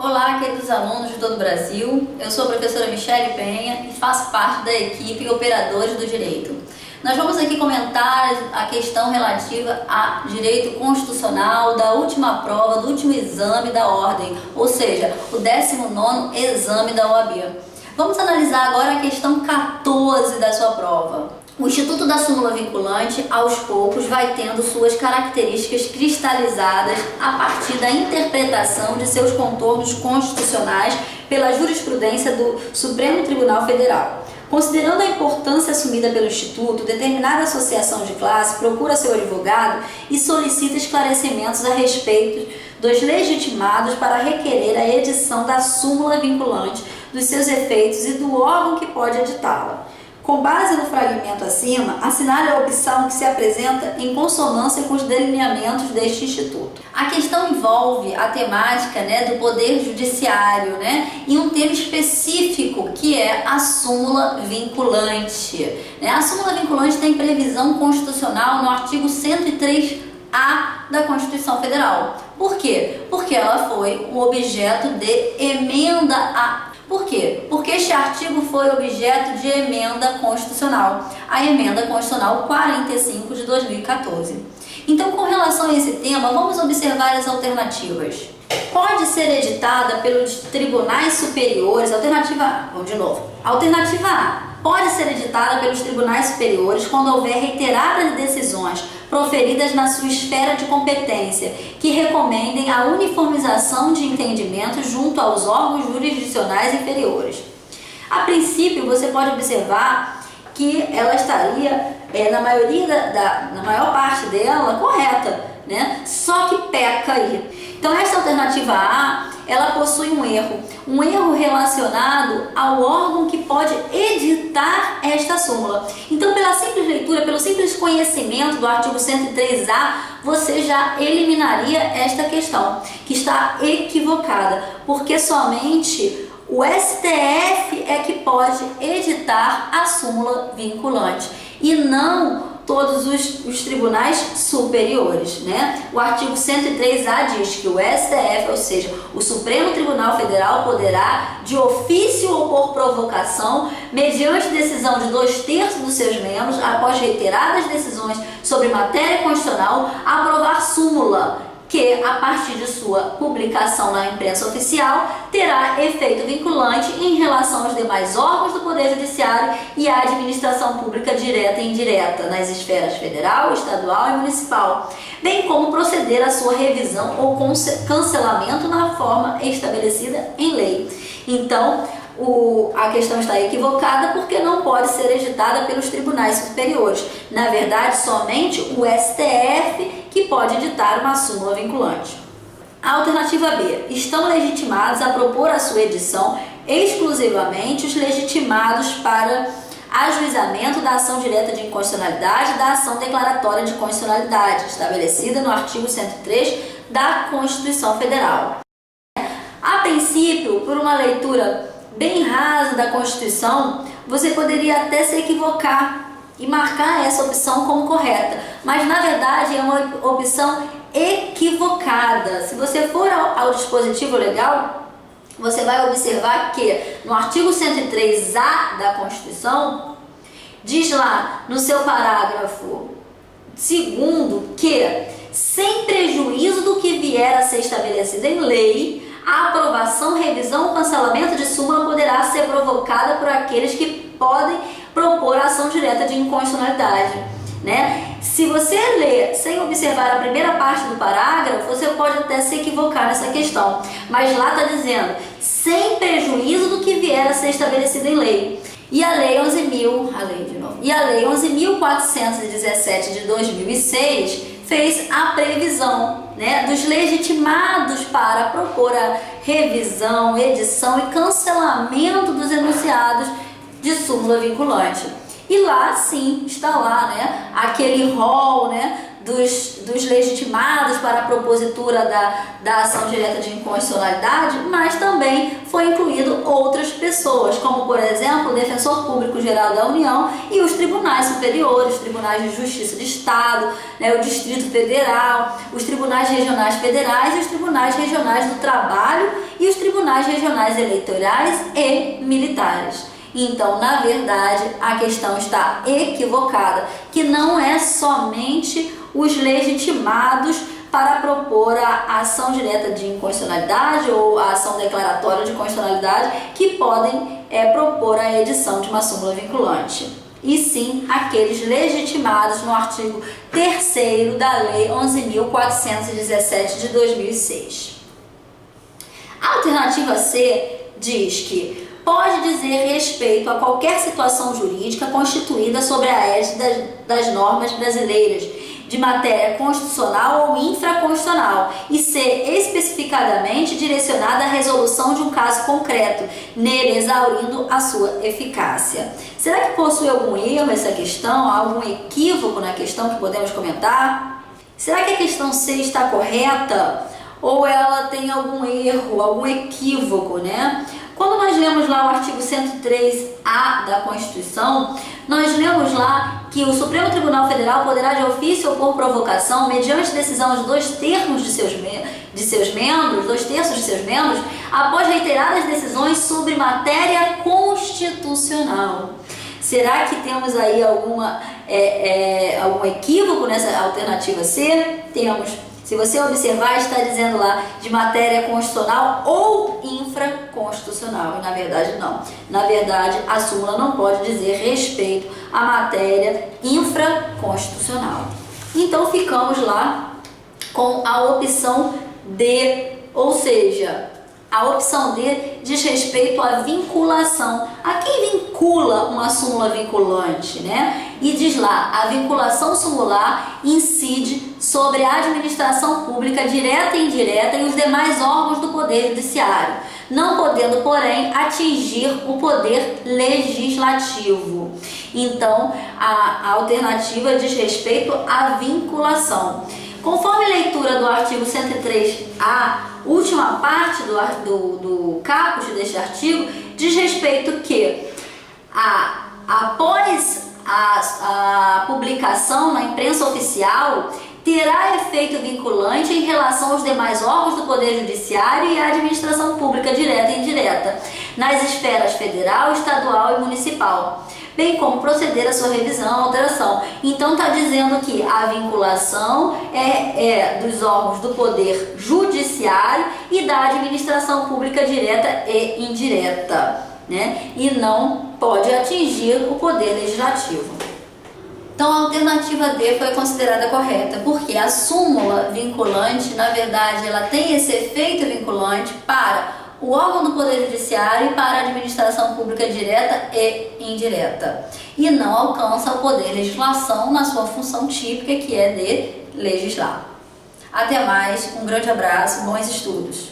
Olá, queridos alunos de todo o Brasil. Eu sou a professora Michele Penha e faço parte da equipe Operadores do Direito. Nós vamos aqui comentar a questão relativa a direito constitucional da última prova, do último exame da ordem, ou seja, o 19º exame da OAB. Vamos analisar agora a questão 14 da sua prova. O Instituto da Súmula Vinculante, aos poucos, vai tendo suas características cristalizadas a partir da interpretação de seus contornos constitucionais pela jurisprudência do Supremo Tribunal Federal. Considerando a importância assumida pelo Instituto, determinada associação de classe procura seu advogado e solicita esclarecimentos a respeito dos legitimados para requerer a edição da súmula vinculante, dos seus efeitos e do órgão que pode editá-la. Com base no fragmento acima, assinale a opção que se apresenta em consonância com os delineamentos deste Instituto. A questão envolve a temática do Poder Judiciário, e um tema específico que é a súmula vinculante. A súmula vinculante tem previsão constitucional no artigo 103A da Constituição Federal. Por quê? Porque ela foi um objeto de emenda a... Por quê? Porque este artigo foi objeto de emenda constitucional, a emenda constitucional 45 de 2014. Então, com relação a esse tema, vamos observar as alternativas. Pode ser editada pelos tribunais superiores, alternativa A, vamos de novo. Alternativa A, pode ser editada pelos tribunais superiores quando houver reiteradas decisões proferidas na sua esfera de competência, que recomendem a uniformização de entendimentos junto aos órgãos jurisdicionais inferiores. A princípio, você pode observar que ela estaria, na maior parte dela, correta, Só que peca aí. Então, esta alternativa A, ela possui um erro relacionado ao órgão que pode editar esta súmula. Então, pela simples leitura, pelo simples conhecimento do artigo 103A, você já eliminaria esta questão, que está equivocada, porque somente o STF é que pode editar a súmula vinculante e não todos os tribunais superiores, O artigo 103A diz que o STF, ou seja, o Supremo Tribunal Federal, poderá, de ofício ou por provocação, mediante decisão de 2/3 dos seus membros, após reiteradas decisões sobre matéria constitucional, aprovar súmula que, a partir de sua publicação na imprensa oficial, terá efeito vinculante em relação aos demais órgãos do Poder Judiciário e à administração pública direta e indireta, nas esferas federal, estadual e municipal, bem como proceder à sua revisão ou cancelamento na forma estabelecida em lei. Então, a questão está equivocada porque não pode ser editada pelos tribunais superiores. Na verdade, somente o STF que pode editar uma súmula vinculante. A alternativa B. Estão legitimados a propor a sua edição exclusivamente os legitimados para ajuizamento da ação direta de inconstitucionalidade e da ação declaratória de constitucionalidade, estabelecida no artigo 103 da Constituição Federal. A princípio, por uma leitura bem rasa da Constituição, você poderia até se equivocar e marcar essa opção como correta, mas na verdade é uma opção equivocada. Se você for ao dispositivo legal, você vai observar que no artigo 103A da Constituição, diz lá no seu parágrafo 2º que, sem prejuízo do que vier a ser estabelecido em lei, a aprovação, revisão ou cancelamento de súmula poderá ser provocada por aqueles que podem propor ação direta de inconstitucionalidade, Se você ler sem observar a primeira parte do parágrafo, você pode até se equivocar nessa questão, mas lá está dizendo, sem prejuízo do que vier a ser estabelecido em lei. E a Lei 11.417 de 2006 fez a previsão dos legitimados para propor a revisão, edição e cancelamento dos enunciados de súmula vinculante. E lá sim está lá aquele rol dos legitimados para a propositura da ação direta de inconstitucionalidade, mas também foi incluído outras pessoas, como por exemplo o Defensor Público Geral da União e os tribunais superiores, os tribunais de justiça de Estado, né, o Distrito Federal, os tribunais regionais federais e os tribunais regionais do trabalho e os tribunais regionais eleitorais e militares. Então, na verdade, a questão está equivocada, que não é somente os legitimados para propor a ação direta de inconstitucionalidade ou a ação declaratória de constitucionalidade que podem propor a edição de uma súmula vinculante, e sim aqueles legitimados no artigo 3º da Lei 11.417 de 2006. A alternativa C diz que pode dizer respeito a qualquer situação jurídica constituída sobre a égide das normas brasileiras de matéria constitucional ou infraconstitucional e ser especificadamente direcionada à resolução de um caso concreto, nele exaurindo a sua eficácia. Será que possui algum erro essa questão, algum equívoco na questão que podemos comentar? Será que a questão C está correta ou ela tem algum erro, algum equívoco, né? Quando nós lemos lá o artigo 103A da Constituição, nós lemos lá que o Supremo Tribunal Federal poderá de ofício ou por provocação, mediante decisão de 2/3 de seus membros, após reiteradas decisões sobre matéria constitucional. Será que temos aí algum equívoco nessa alternativa C? Temos. Se você observar, está dizendo lá de matéria constitucional ou infraconstitucional, e na verdade não. Na verdade, a súmula não pode dizer respeito à matéria infraconstitucional. Então, ficamos lá com a opção D, ou seja, a opção D diz respeito à vinculação. A quem vincula uma súmula vinculante, né? E diz lá, a vinculação sumular incide sobre a administração pública direta e indireta e os demais órgãos do Poder Judiciário, não podendo, porém, atingir o poder legislativo. Então, a alternativa diz respeito à vinculação. Conforme a leitura do artigo 103A, última parte do caput deste artigo, diz respeito que após a publicação na imprensa oficial, terá efeito vinculante em relação aos demais órgãos do Poder Judiciário e à administração pública direta e indireta, nas esferas federal, estadual e municipal, bem como proceder à sua revisão, alteração. Então está dizendo que a vinculação é dos órgãos do Poder Judiciário e da administração pública direta e indireta, né? E não pode atingir o Poder Legislativo. Então a alternativa D foi considerada correta, porque a súmula vinculante, na verdade, ela tem esse efeito vinculante para o órgão do Poder Judiciário e para a administração pública direta e indireta, e não alcança o poder legislação na sua função típica, que é de legislar. Até mais, um grande abraço, bons estudos!